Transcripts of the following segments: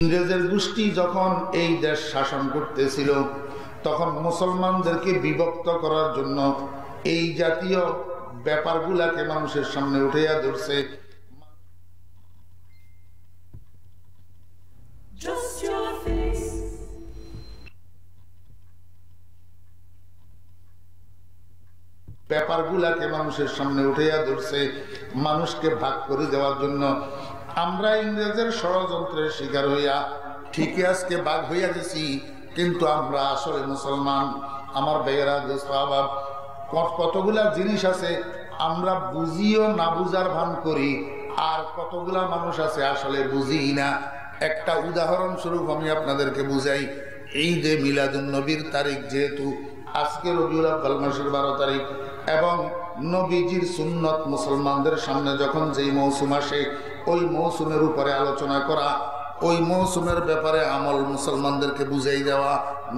ইংরেজের গোষ্ঠী যখন এই দেশ শাসন করতেছিল তখন মুসলমানদেরকে বিভক্ত করার জন্য এই জাতীয় ব্যাপারগুলাকে মানুষের সামনে উঠাইয়া ধরছে। ব্যাপারগুলাকে মানুষের সামনে উঠাইয়া ধরছে মানুষকে ভাগ করে দেওয়ার জন্য। আমরা ইংরেজের ষড়যন্ত্রের শিকার হইয়া ঠিকই আজকে ভাগ হইয়া গেছি, কিন্তু আমরা আসলে মুসলমান। আমার ভাইয়েরা, দোস্ত আহবাব, কতগুলা জিনিস আছে আমরা বুঝিও না বুঝার ভান করি, আর কতগুলা মানুষ আছে আসলে বুঝি না। একটা উদাহরণ স্বরূপ আমি আপনাদেরকে বুঝাই। ঈদে মিলাদুন নবীর তারিখ যেহেতু আজকে রবিউল আউয়াল মাসের 12 তারিখ, এবং নবীজির সুন্নত মুসলমানদের সামনে যখন যেই মৌসুম আসে ওই মৌসুমের উপরে আলোচনা করা, ওই মৌসুমের ব্যাপারে আমল মুসলমানদেরকে বুঝাই দেওয়া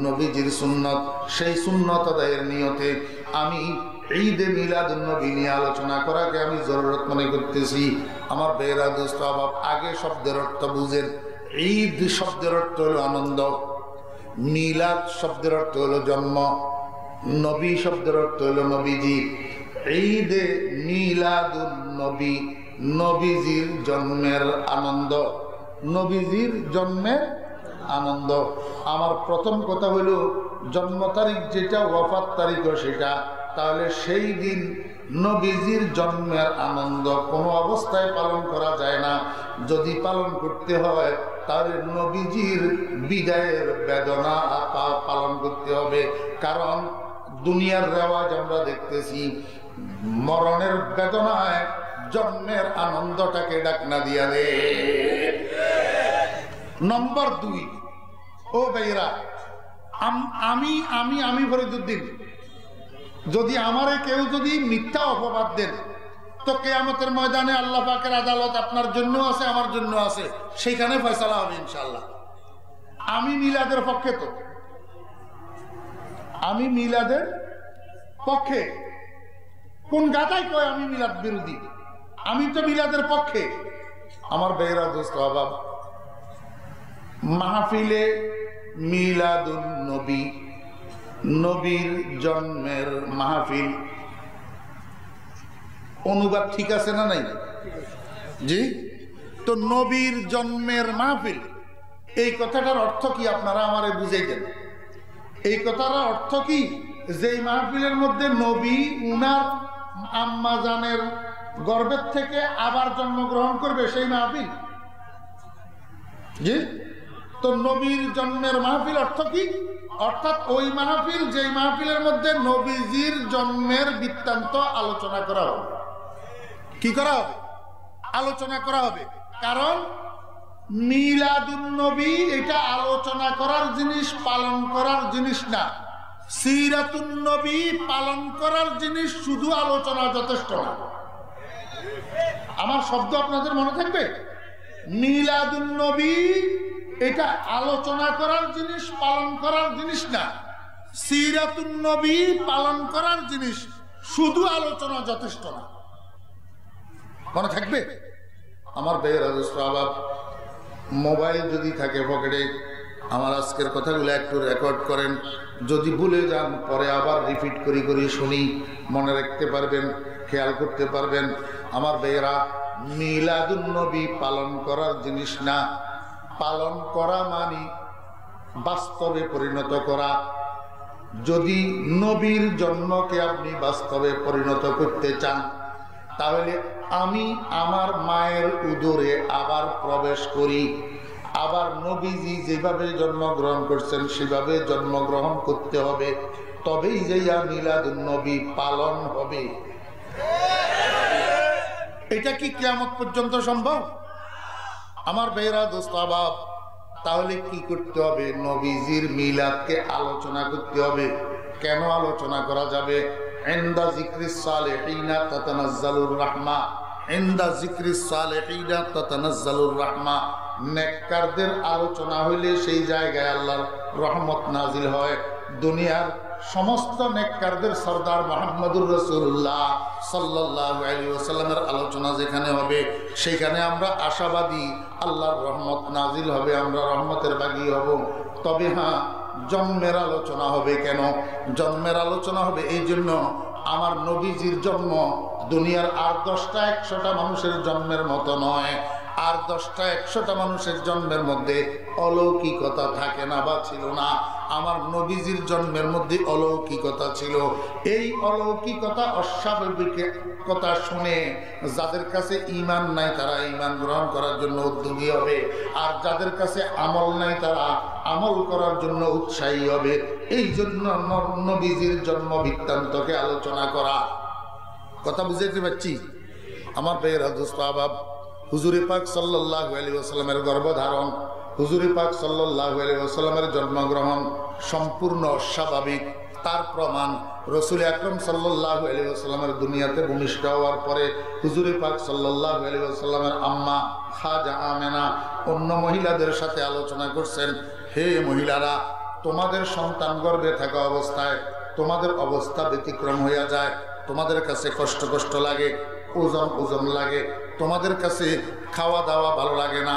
নবীজির সুন্নত। সেই সুন্নত আদায়ের নিয়তে আমি ঈদে মিলাদুন নবী নিয়ে আলোচনা করাকে আমি জরুরত মনে করতেছি। আমার ভাইয়েরা, দোস্ত আহবাব, আগে শব্দের অর্থ বুঝেন। ঈদ শব্দের অর্থ হলো আনন্দ, মিলাদ শব্দের অর্থ হলো জন্ম, নবী শব্দের অর্থ হলো নবীজি। ঈদে মিলাদুন নবী, নবীজির জন্মের আনন্দ, নবীজির জন্মের আনন্দ। আমার প্রথম কথা হলো জন্ম তারিখ যেটা, ওয়াফাত তারিখও সেটা। তাহলে সেই দিন নবীজির জন্মের আনন্দ কোনো অবস্থায় পালন করা যায় না। যদি পালন করতে হয় তাহলে নবীজির বিদায়ের বেদনা পালন করতে হবে। কারণ দুনিয়ার রেওয়াজ আমরা দেখতেছি, মরণের বেদনায় জন্মের আনন্দটাকে ডাকনা দিয়া দে। নম্বর 2, ও ভাইরা, আমি আমি আমি ফরিদুদ্দিন, যদি আমারে কেউ যদি মিথ্যা অপবাদ দেন তো কিয়ামতের ময়দানে আল্লাহ পাকের আদালত আপনার জন্য আছে, আমার জন্য আছে, সেখানে ফয়সালা হবে ইনশাআল্লাহ। আমি মিলাদের পক্ষে, তো আমি মিলাদের পক্ষে। কোন গাতাই কয় আমি মিলাদ বিরোধী? আমি তো মিলাদের পক্ষে। আমার ভাইয়েরা, দোস্ত আহবাব, মাহফিলে মিলাদুন নবী, নবীর জন্মের মাহফিল, অনুবাদ ঠিক আছে না নাই? জি। তো নবীর জন্মের মাহফিল, এই কথাটার অর্থ কি আপনারা আমারে বুঝাই দেন। এই কথাটার অর্থ কি? যেই মাহফিলের মধ্যে নবী উনার আম্মা জানের গর্ভের থেকে আবার জন্মগ্রহণ করবে, সেই মাহফিল। জি। তো নবীর জন্মের মাহফিল অর্থ কি? অর্থাৎ ওই মাহফিল যেই মাহফিলের মধ্যে নবীজির জন্মের বৃত্তান্ত আলোচনা করা হবে। কি করা হবে? আলোচনা করা হবে। কারণ মিলাদুন নবী এটা আলোচনা করার জিনিস, পালন করার জিনিস না। সিরাতুন নবী পালন করার জিনিস, শুধু আলোচনা যথেষ্ট না। আমার শব্দ আপনাদের মনে থাকবে। মিলাদুন নবী এটা আলোচনা করার জিনিস, পালন করার জিনিস না। সিরাতুন নবী পালন করার জিনিস, শুধু আলোচনা যথেষ্ট না। মনে থাকবে? আমার ভাইয়েরা, দোস্ত আহবাব, মোবাইল যদি থাকে পকেটে, আমার আজকের কথাগুলো একটু রেকর্ড করেন। যদি ভুলে যান পরে আবার রিপিট করি করি শুনি, মনে রাখতে পারবেন, খেয়াল করতে পারবেন। আমার ভাইয়েরা, মিলাদুন নবী পালন করার জিনিস না। পালন করা মানে বাস্তবে পরিণত করা। যদি নবীর জন্মকে আপনি বাস্তবে পরিণত করতে চান, তাহলে আমি আমার মায়ের উদরে আবার প্রবেশ করি, আবার নবীজি যেভাবে জন্মগ্রহণ করছেন সেভাবে জন্মগ্রহণ করতে হবে, তবেই যাইয়া মিলাদুন নবী পালন হবে। এটা কি কিয়ামত পর্যন্ত সম্ভব? আমার ভাইয়েরা, দোস্ত আহবাব, তাহলে কি করতে হবে? নবীজির মিলাদকে আলোচনা করতে হবে। কেন আলোচনা করা যাবে? ইনদা যিকরিস সালিহিনা তাতানাজ্জালুর রাহমা, ইনদা যিকরিস সালিহিনা তাতানাজ্জালুর রাহমা। নেককারদের আলোচনা হইলে সেই জায়গায় আল্লাহর রহমত নাজিল হয়। দুনিয়ার সমস্ত নেককারদের সরদার মুহাম্মদুর রাসূলুল্লাহ সাল্লাল্লাহু আলাইহি ওয়াসাল্লামের আলোচনা যেখানে হবে সেখানে আমরা আশাবাদী আল্লাহর রহমত নাজিল হবে, আমরা রহমতের বাগী হব। তবে হ্যাঁ, জন্মের আলোচনা হবে কেন? জন্মের আলোচনা হবে এই জন্য, আমার নবীজির জন্ম দুনিয়ার আর 10টা 100টা মানুষের জন্মের মতো নয়। আর 10টা 100টা মানুষের জন্মের মধ্যে অলৌকিকতা থাকে না বা ছিল না। আমার নবীজির জন্মের মধ্যে অলৌকিকতা ছিল। এই অলৌকিকতা অস্বাভাবিকতা শুনে যাদের কাছে ঈমান নাই তারা ঈমান গ্রহণ করার জন্য উদ্যোগী হবে, আর যাদের কাছে আমল নাই তারা আমল করার জন্য উৎসাহী হবে। এই জন্য নবীজির জন্ম বৃত্তান্তকে আলোচনা করা। কথা বুঝাইতে পারছি আমার ভাইয়েরা, দোস্ত আহবাব? হুজুরে পাক সাল্লাল্লাহু আলাইহি ওয়াসাল্লামের গর্ভধারণ, হুজুরে পাক সাল্লাল্লাহু আলাইহি ওয়াসাল্লামের জন্মগ্রহণ সম্পূর্ণ অস্বাভাবিক। তার প্রমাণ রাসূল আকরাম সাল্লাল্লাহু আলাইহি ওয়াসাল্লামের দুনিয়াতে ভূমিষ্ঠ হওয়ার পরে হুজুরে পাক সাল্লাল্লাহু আলাইহি ওয়াসাল্লামের আম্মা খাজা আমেনা অন্য মহিলাদের সাথে আলোচনা করছেন, হে মহিলারা, তোমাদের সন্তান গর্ভে থাকা অবস্থায় তোমাদের অবস্থা ব্যতিক্রম হইয়া যায়, তোমাদের কাছে কষ্ট কষ্ট লাগে, ওজন ওজন লাগে, তোমাদের কাছে খাওয়া দাওয়া ভালো লাগে না,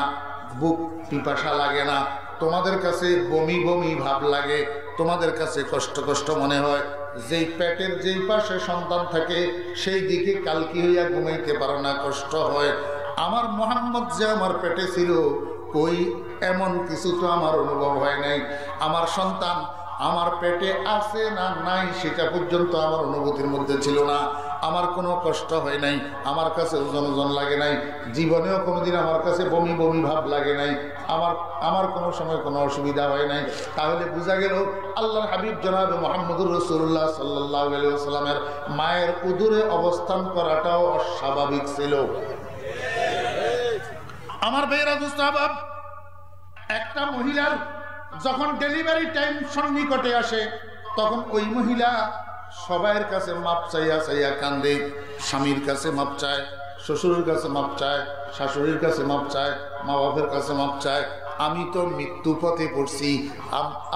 বুক পিপাসা লাগে না, তোমাদের কাছে বমি বমি ভাব লাগে, তোমাদের কাছে কষ্ট কষ্ট মনে হয়। যেই পেটের যেই পাশে সন্তান থাকে সেই দিকে কালকি হইয়া ঘুমাইতে পারো না, কষ্ট হয়। আমার মুহাম্মদ যে আমার পেটে ছিল, কই এমন কিছু তো আমার অনুভব হয় নাই। আমার সন্তান আমার পেটে আছে না নাই সেটা পর্যন্ত আমার অনুভূতির মধ্যে ছিল না। আমার কোনো কষ্ট হয় নাই, আমার কাছে ওজন ওজন লাগে নাই, জীবনেও কোনোদিন আমার কাছে বমি বমি ভাব লাগে নাই, আমার কোনো সময় কোনো অসুবিধা হয় নাই। তাহলে বোঝা গেল আল্লাহর হাবিব জনাবে মুহাম্মদুর রাসূলুল্লাহ সাল্লাল্লাহু আলাইহি ওয়াসাল্লামের মায়ের উদরে অবস্থান করাটাও অস্বাভাবিক ছিল। আমার ভাইয়েরা, দোস্ত আহবাব, একটা মহিলার যখন ডেলিভারি টাইম সন্নিকটে আসে তখন ওই মহিলা সবাইয়ের কাছে মাপ চাইয়া চাইয়া কান্দে। স্বামীর কাছে মাপ চায়, শ্বশুরের কাছে মাপ চায়, শাশুড়ির কাছে মাপ চায়, মা বাপের কাছে মাপ চায়। আমি তো মৃত্যু পথে পড়ছি,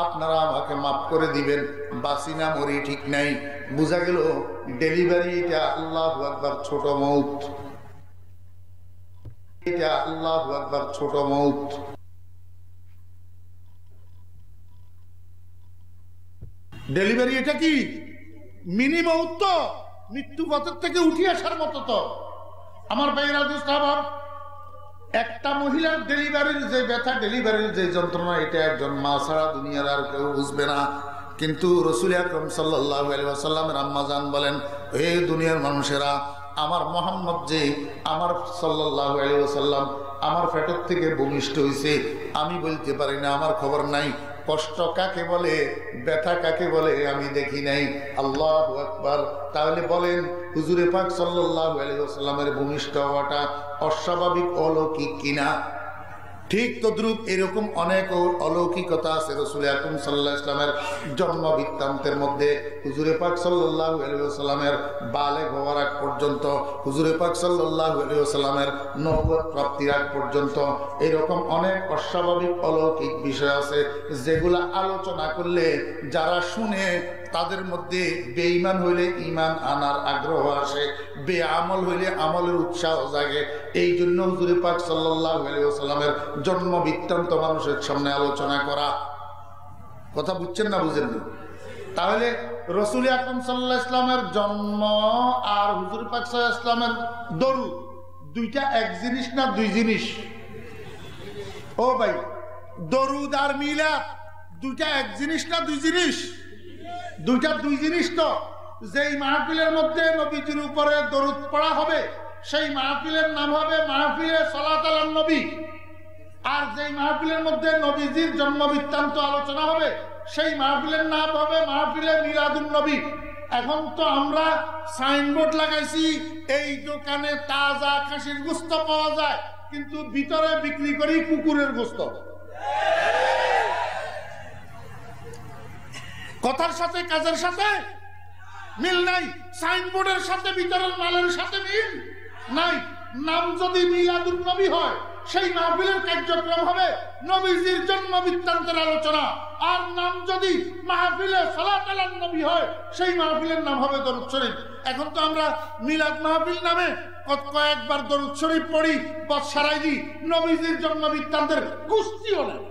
আপনারা আমাকে মাফ করে দিবেন, বাঁচি না মরি ঠিক নাই। বোঝা গেল ডেলিভারি এটা আল্লাহু আকবার ছোট মউত, এটা আল্লাহু আকবার ছোট মউত। ডেলিভারি এটা কি মিনি মউত? তো মৃত্যু পথের থেকে উঠে আসার মতো। তো আমার ভাইয়েরা, দোস্ত আহবাব, একটা মহিলার ডেলিভারির যে ব্যথা, ডেলিভারির যে যন্ত্রণা, এটা একজন মা ছাড়া দুনিয়ার আর কেউ বুঝবে না। কিন্তু রাসূল আকরাম সাল্লাল্লাহু আলাইহি ওয়াসাল্লামের আম্মা জান বলেন, হে দুনিয়ার মানুষেরা, আমার মুহাম্মদ যে আমার সাল্লাল্লাহু আলাইহি ওয়াসাল্লাম আমার পেটের থেকে ভূমিষ্ঠ হয়েছে, আমি বলতে পারি না, আমার খবর নাই। কষ্ট কাকে বলে, ব্যথা কাকে বলে আমি দেখি নাই। আল্লাহু আকবার। তাহলে বলেন হুজুরে পাক সাল্লাল্লাহু আলাইহি ওয়াসাল্লামের ভূমিষ্ঠ হওয়াটা অস্বাভাবিক, অলৌকিক কিনা? ঠিক তদ্রুপ এরকম অনেক অলৌকিকতা আছে রাসূল আকরাম সাল্লাল্লাহু আলাইহি ওয়াসাল্লামের জন্ম বৃত্তান্তের মধ্যে। হুজুরে পাক সাল্লাল্লাহু আলাইহি ওয়াসাল্লামের বালেগ হওয়ার আগ পর্যন্ত, হুজুরে পাক সাল্লাল্লাহু আলাইহি ওয়াসাল্লামের নবুয়ত প্রাপ্তির আগ পর্যন্ত এরকম অনেক অস্বাভাবিক অলৌকিক বিষয় আছে যেগুলা আলোচনা করলে যারা শুনে তাদের মধ্যে বেঈমান হইলে ঈমান আনার আগ্রহ আসে, বেআমল হইলে আমলের উৎসাহ জাগে। এই জন্য হুজুরে পাক সাল্লাল্লাহু আলাইহি ওয়াসাল্লামের জন্ম বৃত্তান্ত মানুষের সামনে আলোচনা করা। কথা বুঝছেন না বুঝেন না? তাহলে রাসূল আকরাম সাল্লাল্লাহু আলাইহি ওয়াসাল্লামের জন্ম আর হুজুর পাক সাল্লাল্লাহু আলাইহি ওয়াসাল্লামের দরুদ দুইটা এক জিনিস না দুই জিনিস? ও ভাই, দরুদ আর মিলাদ দুইটা এক জিনিস না দুই জিনিস? দুইটা দুই জিনিস। তো যেই মাহফিলের মধ্যে নবীজির উপরে দরুদ পড়া হবে সেই মাহফিলের নাম হবে মাহফিলে সালাত আলান নবী, আর যেই মাহফিলের মধ্যে নবীজির জন্ম বৃত্তান্ত আলোচনা হবে সেই মাহফিলের নাম হবে মাহফিলে মিলাদুন নবী। এখন তো আমরা সাইনবোর্ড লাগাইছি, এই দোকানে তাজা খাসির গোশত পাওয়া যায়, কিন্তু ভিতরে বিক্রি করি কুকুরের গোশত। কথার সাথে কাজের সাথে মিল নাই, সাইনবোর্ডের সাথে ভিতরের মালের সাথে মিল নাই। নাম যদি মিলাদুন নবী হয় সেই মাহফিলের কার্যক্রম হবে নবীজির জন্ম বৃত্তান্তের আলোচনা। আর নাম যদি মাহফিলে সালাত আলান নবী হয়, সেই মাহফিলের নাম হবে দরুদ শরীফ। এখন তো আমরা মিলাদ মাহফিল নামে কয়েকবার দরুদ শরীফ পড়ি, বৎ সারাই দিই, নবীজির জন্ম বৃত্তান্তের কুস্তিও নেই।